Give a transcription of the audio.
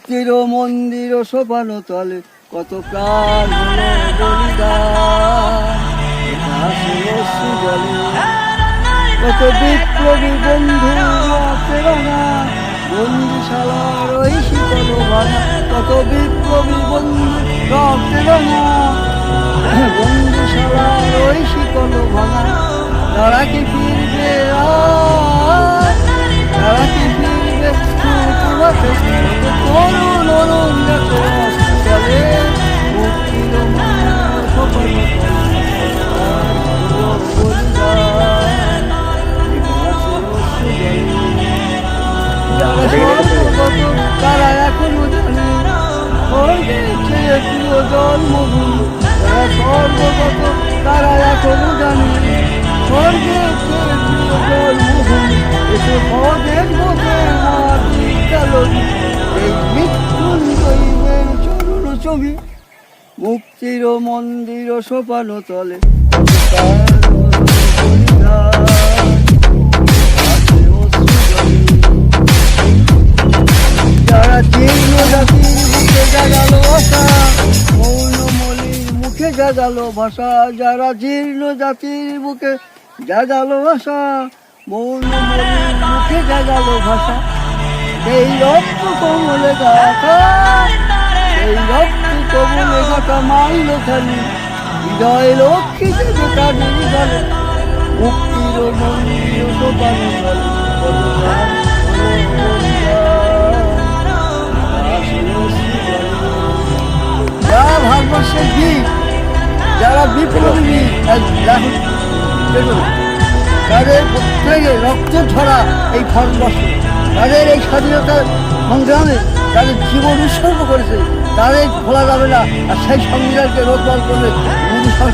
মুক্তির মন্দির সোপান তলে কত প্রাণ হলো বলিদান, অশ্রু জলে কত বিপ্লবী বন্ধু প্রেরণা, বন্দিশালার ওই শীতল ভাঙা, কত বিপ্লবী বন্ধু প্রেরণা, বন্দিশালার ওই শীতল ভাঙা। তারা কি ফিরবে তারা কি ফিরবে তরুণ অরুণ চলে মুক্তির তারা এখনো জানে জন্মভূমি, তারা সর্বগত তারা এখনো জানে স্বর্গের জন্মভূমি। এসে সহজের মধ্যে এই মৃত্যুঞ্জয়ের চরণ ছবি, মুক্তির মন্দির সোপান তলে যারা জীর্ণ জাতির মুখে জাগালো আশা, মৌনমলির মুখে জাগালো ভাষা, যারা জীর্ণ জাতির মুখে জাগালো আশা, মৌনমলির মুখে জাগালো ভাষা। এই রক্ত কমলে গাথা, এই রক্ত কমলে গাথা মানল খালি হৃদয় লক্ষ্মীতে গোটাদের গলে, মুক্তির মন্দির সোপান যারা ভারতবর্ষের বীর, যারা বিপ্লবী তাদের প্রত্যেকে রক্ত ঝরা এই ভারতবর্ষ, তাদের এই স্বাধীনতার সংগ্রামে তাদের জীবন উৎসর্গ করেছে, তাদের ভোলা যাবে না। আর সেই সংবিধানকে রোধ করলে মোদী সরকার